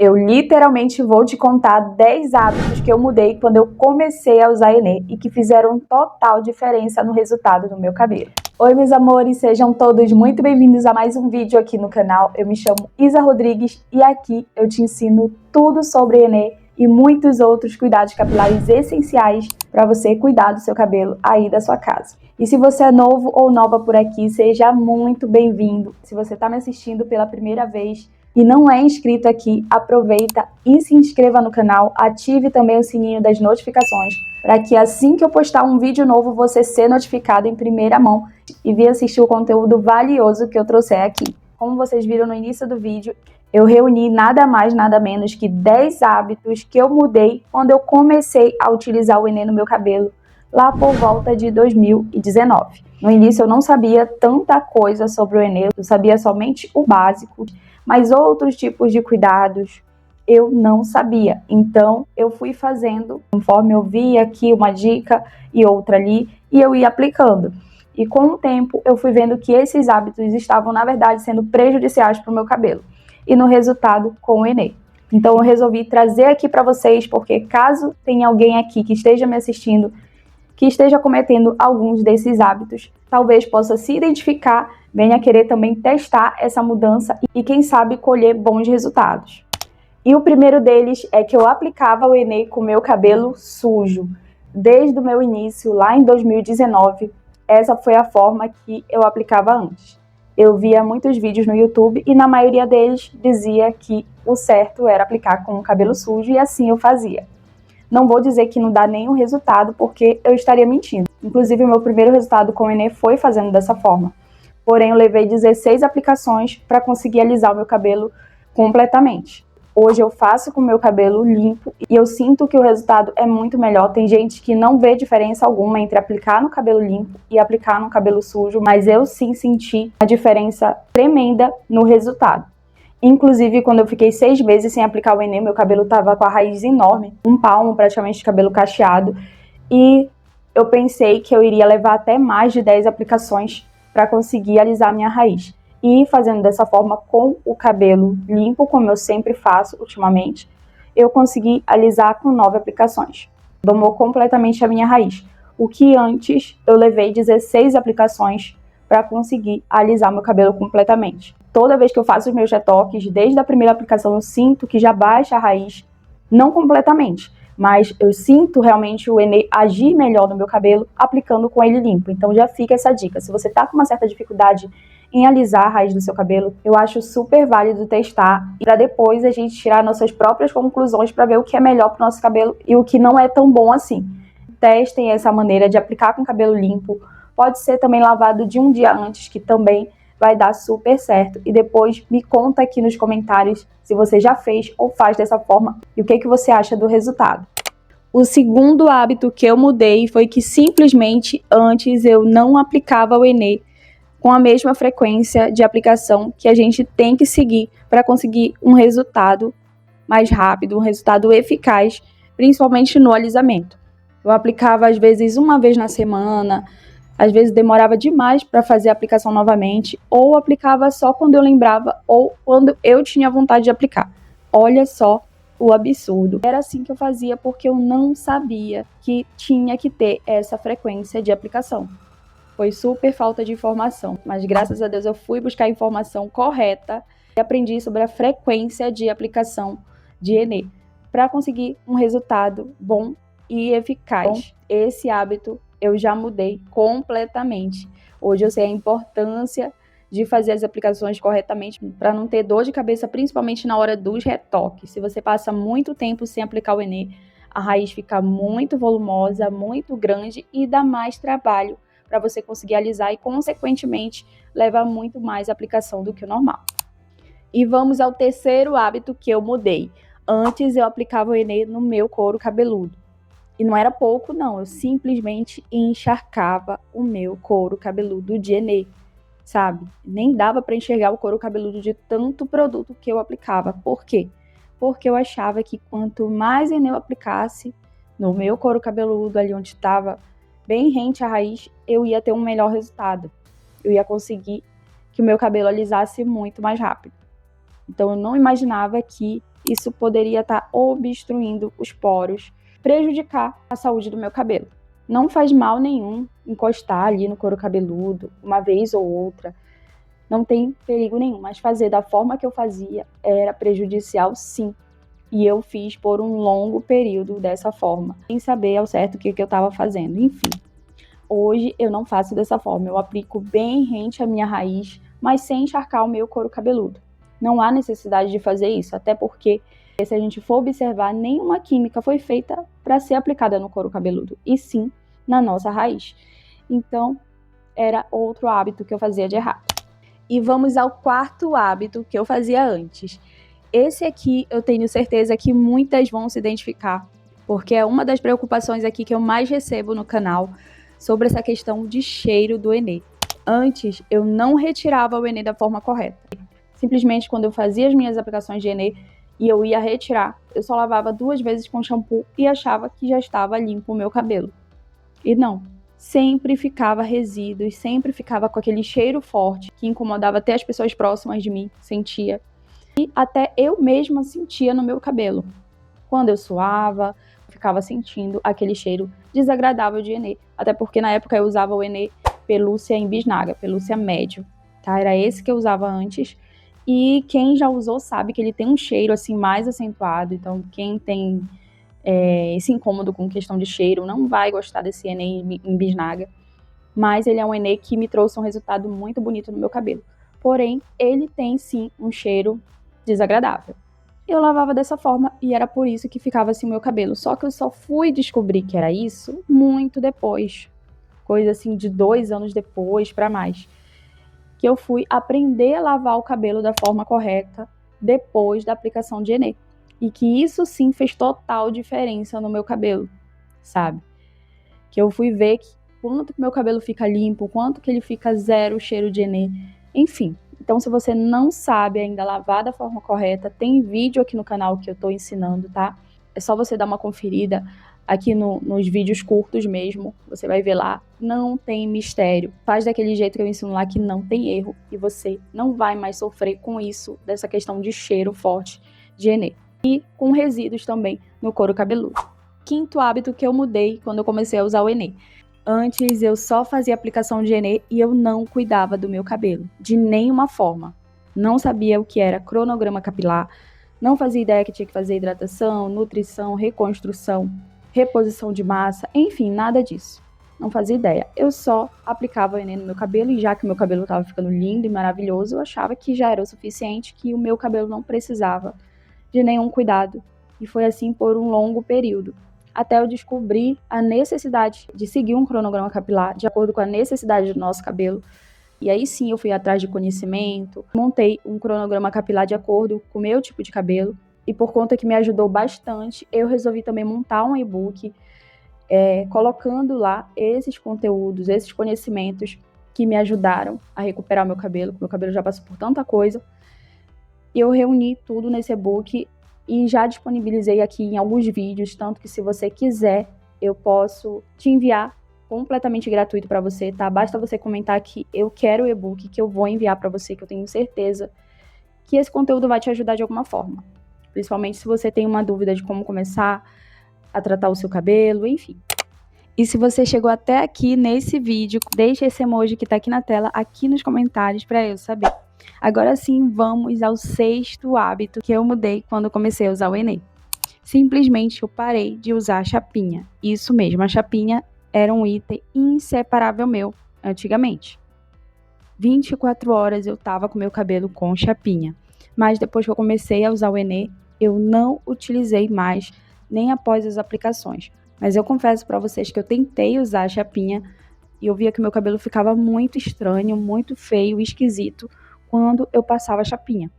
Eu literalmente vou te contar 10 hábitos que eu mudei quando eu comecei a usar Enê e que fizeram total diferença no resultado do meu cabelo. Oi, meus amores, sejam todos muito bem-vindos a mais um vídeo aqui no canal. Eu me chamo Isa Rodrigues e aqui eu te ensino tudo sobre Enê e muitos outros cuidados capilares essenciais para você cuidar do seu cabelo aí da sua casa. E se você é novo ou nova por aqui, seja muito bem-vindo. Se você está me assistindo pela primeira vez e não é inscrito aqui, aproveita e se inscreva no canal, ative também o sininho das notificações, para que assim que eu postar um vídeo novo, você ser notificado em primeira mão e vir assistir o conteúdo valioso que eu trouxer aqui. Como vocês viram no início do vídeo, eu reuni nada mais, nada menos que 10 hábitos que eu mudei quando eu comecei a utilizar o Enê no meu cabelo, lá por volta de 2019. No início eu não sabia tanta coisa sobre o Enê, eu sabia somente o básico, mas outros tipos de cuidados eu não sabia. Então eu fui fazendo conforme eu via aqui uma dica e outra ali e eu ia aplicando. E com o tempo eu fui vendo que esses hábitos estavam, na verdade, sendo prejudiciais para o meu cabelo. E no resultado, com o Enê. Então eu resolvi trazer aqui para vocês, porque caso tenha alguém aqui que esteja me assistindo, que esteja cometendo alguns desses hábitos, talvez possa se identificar, venha querer também testar essa mudança e quem sabe colher bons resultados. E o primeiro deles é que eu aplicava o Enê com o meu cabelo sujo. Desde o meu início, lá em 2019, essa foi a forma que eu aplicava antes. Eu via muitos vídeos no YouTube e na maioria deles dizia que o certo era aplicar com o cabelo sujo e assim eu fazia. Não vou dizer que não dá nenhum resultado, porque eu estaria mentindo. Inclusive, o meu primeiro resultado com o Enê foi fazendo dessa forma. Porém, eu levei 16 aplicações para conseguir alisar o meu cabelo completamente. Hoje eu faço com o meu cabelo limpo e eu sinto que o resultado é muito melhor. Tem gente que não vê diferença alguma entre aplicar no cabelo limpo e aplicar no cabelo sujo, mas eu sim senti a diferença tremenda no resultado. Inclusive, quando eu fiquei 6 meses sem aplicar o Enê, meu cabelo tava com a raiz enorme, um palmo praticamente de cabelo cacheado, e eu pensei que eu iria levar até mais de 10 aplicações para conseguir alisar minha raiz. E fazendo dessa forma com o cabelo limpo, como eu sempre faço ultimamente, eu consegui alisar com 9 aplicações. Domou completamente a minha raiz. O que antes eu levei 16 aplicações para conseguir alisar meu cabelo completamente. Toda vez que eu faço os meus retoques, desde a primeira aplicação eu sinto que já baixa a raiz, não completamente, mas eu sinto realmente o Enê agir melhor no meu cabelo aplicando com ele limpo. Então já fica essa dica. Se você tá com uma certa dificuldade em alisar a raiz do seu cabelo, eu acho super válido testar para depois a gente tirar nossas próprias conclusões para ver o que é melhor para o nosso cabelo e o que não é tão bom assim. Testem essa maneira de aplicar com o cabelo limpo. Pode ser também lavado de um dia antes, que também vai dar super certo. E depois me conta aqui nos comentários se você já fez ou faz dessa forma e o que você acha do resultado. O segundo hábito que eu mudei foi que simplesmente antes eu não aplicava o Enê com a mesma frequência de aplicação que a gente tem que seguir para conseguir um resultado mais rápido, um resultado eficaz, principalmente no alisamento. Eu aplicava às vezes uma vez na semana, às vezes demorava demais para fazer a aplicação novamente, ou aplicava só quando eu lembrava ou quando eu tinha vontade de aplicar. Olha só o absurdo. Era assim que eu fazia porque eu não sabia que tinha que ter essa frequência de aplicação. Foi super falta de informação, mas graças a Deus eu fui buscar a informação correta e aprendi sobre a frequência de aplicação de Enê para conseguir um resultado bom e eficaz. Esse hábito eu já mudei completamente. Hoje eu sei a importância de fazer as aplicações corretamente para não ter dor de cabeça, principalmente na hora dos retoques. Se você passa muito tempo sem aplicar o Enê, a raiz fica muito volumosa, muito grande e dá mais trabalho para você conseguir alisar e, consequentemente, leva muito mais aplicação do que o normal. E vamos ao terceiro hábito que eu mudei. Antes eu aplicava o Enê no meu couro cabeludo. E não era pouco, não. Eu simplesmente encharcava o meu couro cabeludo de Enê, sabe? Nem dava para enxergar o couro cabeludo de tanto produto que eu aplicava. Por quê? Porque eu achava que quanto mais Enê eu aplicasse no meu couro cabeludo, ali onde estava bem rente à raiz, eu ia ter um melhor resultado. Eu ia conseguir que o meu cabelo alisasse muito mais rápido. Então eu não imaginava que isso poderia estar obstruindo os poros, prejudicar a saúde do meu cabelo. Não faz mal nenhum encostar ali no couro cabeludo, uma vez ou outra, não tem perigo nenhum, mas fazer da forma que eu fazia era prejudicial sim. E eu fiz por um longo período dessa forma, sem saber ao certo o que eu estava fazendo. Enfim, hoje eu não faço dessa forma, eu aplico bem rente à minha raiz, mas sem encharcar o meu couro cabeludo. Não há necessidade de fazer isso, até porque, se a gente for observar, nenhuma química foi feita para ser aplicada no couro cabeludo, e sim na nossa raiz. Então, era outro hábito que eu fazia de errado. E vamos ao quarto hábito que eu fazia antes. Esse aqui eu tenho certeza que muitas vão se identificar, porque é uma das preocupações aqui que eu mais recebo no canal sobre essa questão de cheiro do Enê. Antes, eu não retirava o Enê da forma correta. Simplesmente quando eu fazia as minhas aplicações de Enê e eu ia retirar, eu só lavava 2 vezes com shampoo e achava que já estava limpo o meu cabelo. E não. Sempre ficava resíduos, sempre ficava com aquele cheiro forte que incomodava até as pessoas próximas de mim, sentia. E até eu mesma sentia no meu cabelo. Quando eu suava, ficava sentindo aquele cheiro desagradável de Enê. Até porque na época eu usava o Enê pelúcia em bisnaga, pelúcia médio, tá? Era esse que eu usava antes. E quem já usou sabe que ele tem um cheiro assim mais acentuado. Então quem tem esse incômodo com questão de cheiro não vai gostar desse Enê em bisnaga. Mas ele é um Enê que me trouxe um resultado muito bonito no meu cabelo. Porém, ele tem sim um cheiro desagradável. Eu lavava dessa forma e era por isso que ficava assim o meu cabelo. Só que eu só fui descobrir que era isso muito depois. Coisa assim de 2 anos depois para mais. Que eu fui aprender a lavar o cabelo da forma correta depois da aplicação de Enê. E que isso sim fez total diferença no meu cabelo, sabe? Que eu fui ver quanto que meu cabelo fica limpo, quanto que ele fica zero cheiro de Enê. Enfim, então se você não sabe ainda lavar da forma correta, tem vídeo aqui no canal que eu tô ensinando, tá? É só você dar uma conferida aqui nos vídeos curtos mesmo, você vai ver lá, não tem mistério. Faz daquele jeito que eu ensino lá que não tem erro e você não vai mais sofrer com isso, dessa questão de cheiro forte de Enê. E com resíduos também no couro cabeludo. Quinto hábito que eu mudei quando eu comecei a usar o Enê. Antes eu só fazia aplicação de Enê e eu não cuidava do meu cabelo, de nenhuma forma. Não sabia o que era cronograma capilar, não fazia ideia que tinha que fazer hidratação, nutrição, reconstrução, reposição de massa, enfim, nada disso. Não fazia ideia. Eu só aplicava o Enê no meu cabelo e já que o meu cabelo estava ficando lindo e maravilhoso, eu achava que já era o suficiente, que o meu cabelo não precisava de nenhum cuidado. E foi assim por um longo período. Até eu descobrir a necessidade de seguir um cronograma capilar de acordo com a necessidade do nosso cabelo. E aí sim eu fui atrás de conhecimento, montei um cronograma capilar de acordo com o meu tipo de cabelo. E por conta que me ajudou bastante, eu resolvi também montar um e-book colocando lá esses conteúdos, esses conhecimentos que me ajudaram a recuperar o meu cabelo, porque meu cabelo já passou por tanta coisa. E eu reuni tudo nesse e-book e já disponibilizei aqui em alguns vídeos, tanto que se você quiser, eu posso te enviar completamente gratuito para você, tá? Basta você comentar que eu quero o e-book, que eu vou enviar para você, que eu tenho certeza que esse conteúdo vai te ajudar de alguma forma. Principalmente se você tem uma dúvida de como começar a tratar o seu cabelo, enfim. E se você chegou até aqui nesse vídeo, deixa esse emoji que tá aqui na tela, aqui nos comentários para eu saber. Agora sim, vamos ao sexto hábito que eu mudei quando comecei a usar o Enê. Simplesmente eu parei de usar a chapinha. Isso mesmo, a chapinha era um item inseparável meu antigamente. 24 horas eu tava com meu cabelo com chapinha. Mas depois que eu comecei a usar o Enê, eu não utilizei mais nem após as aplicações. Mas eu confesso para vocês que eu tentei usar a chapinha e eu via que meu cabelo ficava muito estranho, muito feio, esquisito quando eu passava a chapinha.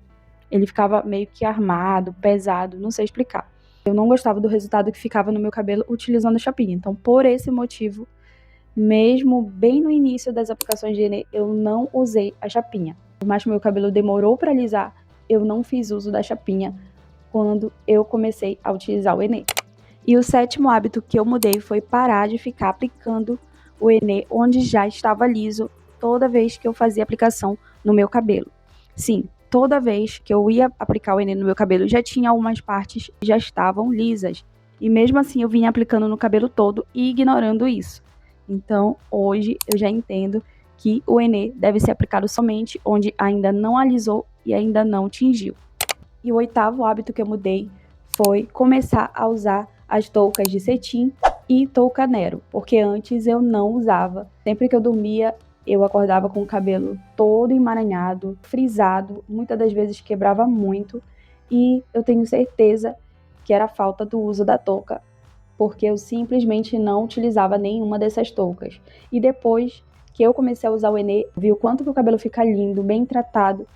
Ele ficava meio que armado, pesado, não sei explicar. Eu não gostava do resultado que ficava no meu cabelo utilizando a chapinha. Então, por esse motivo, mesmo bem no início das aplicações de Enê, eu não usei a chapinha. Por mais que meu cabelo demorou para alisar, eu não fiz uso da chapinha quando eu comecei a utilizar o Enê. E o sétimo hábito que eu mudei foi parar de ficar aplicando o Enê onde já estava liso toda vez que eu fazia aplicação no meu cabelo. Sim, toda vez que eu ia aplicar o Enê no meu cabelo, já tinha algumas partes que já estavam lisas. E mesmo assim eu vinha aplicando no cabelo todo e ignorando isso. Então, hoje eu já entendo que o Enê deve ser aplicado somente onde ainda não alisou e ainda não tingiu. E o 8º hábito que eu mudei foi começar a usar as toucas de cetim e touca Nero, porque antes eu não usava. Sempre que eu dormia, eu acordava com o cabelo todo emaranhado, frisado, muitas das vezes quebrava muito, e eu tenho certeza que era a falta do uso da touca, porque eu simplesmente não utilizava nenhuma dessas toucas. E depois que eu comecei a usar o Enê, vi o quanto que o cabelo fica lindo, bem tratado,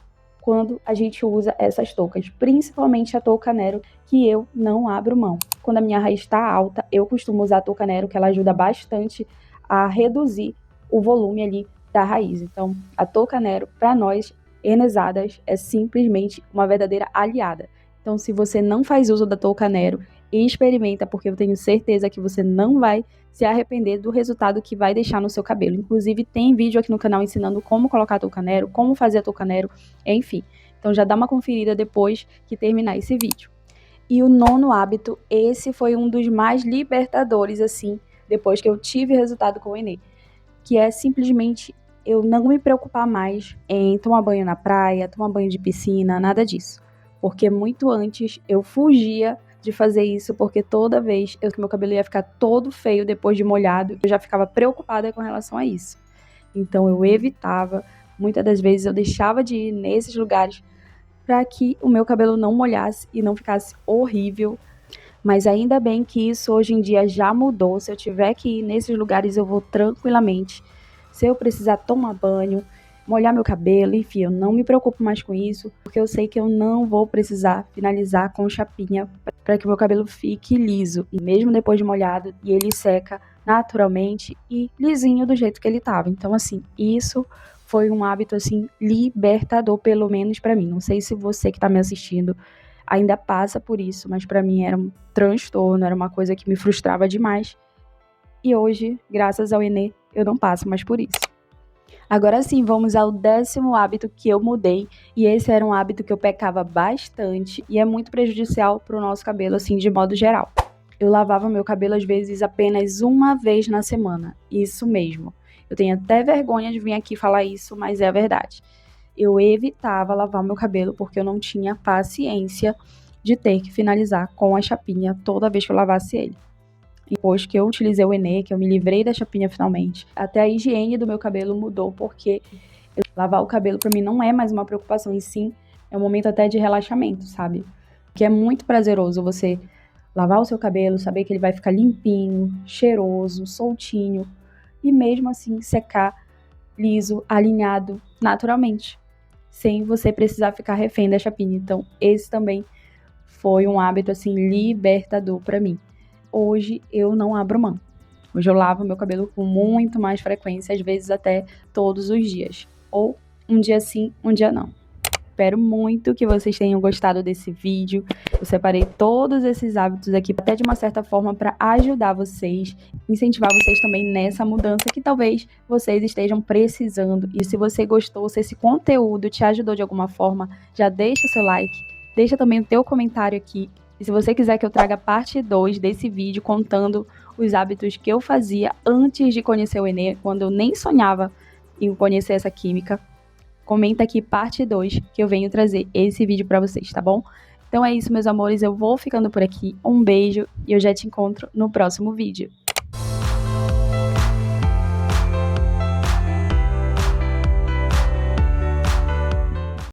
quando a gente usa essas toucas, principalmente a touca Nero, que eu não abro mão. Quando a minha raiz está alta, eu costumo usar a touca Nero, que ela ajuda bastante a reduzir o volume ali da raiz. Então, a touca Nero, para nós, enesadas, é simplesmente uma verdadeira aliada. Então, se você não faz uso da touca Nero, experimenta, porque eu tenho certeza que você não vai se arrepender do resultado que vai deixar no seu cabelo. Inclusive, tem vídeo aqui no canal ensinando como colocar a touca Nero, como fazer a touca Nero, enfim. Então, já dá uma conferida depois que terminar esse vídeo. E o 9º hábito, esse foi um dos mais libertadores, assim, depois que eu tive resultado com o Enê, que é simplesmente eu não me preocupar mais em tomar banho na praia, tomar banho de piscina, nada disso. Porque muito antes eu fugia de fazer isso, porque toda vez que meu cabelo ia ficar todo feio depois de molhado, eu já ficava preocupada com relação a isso. Então eu evitava, muitas das vezes eu deixava de ir nesses lugares para que o meu cabelo não molhasse e não ficasse horrível. Mas ainda bem que isso hoje em dia já mudou. Se eu tiver que ir nesses lugares, eu vou tranquilamente. Se eu precisar tomar banho, molhar meu cabelo, enfim, eu não me preocupo mais com isso, porque eu sei que eu não vou precisar finalizar com chapinha para que o meu cabelo fique liso. E mesmo depois de molhado, e ele seca naturalmente e lisinho do jeito que ele estava. Então, assim, isso foi um hábito, assim, libertador, pelo menos para mim. Não sei se você que está me assistindo ainda passa por isso, mas para mim era um transtorno, era uma coisa que me frustrava demais. E hoje, graças ao Enê, eu não passo mais por isso. Agora sim, vamos ao 10º hábito que eu mudei, e esse era um hábito que eu pecava bastante e é muito prejudicial para o nosso cabelo, assim, de modo geral. Eu lavava meu cabelo às vezes apenas uma vez na semana, isso mesmo. Eu tenho até vergonha de vir aqui falar isso, mas é a verdade. Eu evitava lavar meu cabelo porque eu não tinha paciência de ter que finalizar com a chapinha toda vez que eu lavasse ele. Depois que eu utilizei o Enê, que eu me livrei da chapinha finalmente, até a higiene do meu cabelo mudou, porque lavar o cabelo pra mim não é mais uma preocupação, e sim é um momento até de relaxamento, sabe? Que é muito prazeroso você lavar o seu cabelo, saber que ele vai ficar limpinho, cheiroso, soltinho, e mesmo assim secar liso, alinhado, naturalmente, sem você precisar ficar refém da chapinha. Então, esse também foi um hábito, assim, libertador pra mim. Hoje eu não abro mão. Hoje eu lavo meu cabelo com muito mais frequência, às vezes até todos os dias. Ou um dia sim, um dia não. Espero muito que vocês tenham gostado desse vídeo. Eu separei todos esses hábitos aqui, até de uma certa forma, para ajudar vocês, incentivar vocês também nessa mudança que talvez vocês estejam precisando. E se você gostou, se esse conteúdo te ajudou de alguma forma, já deixa o seu like, deixa também o teu comentário aqui. E se você quiser que eu traga parte 2 desse vídeo contando os hábitos que eu fazia antes de conhecer o Enê, quando eu nem sonhava em conhecer essa química, comenta aqui parte 2 que eu venho trazer esse vídeo pra vocês, tá bom? Então é isso, meus amores, eu vou ficando por aqui. Um beijo e eu já te encontro no próximo vídeo.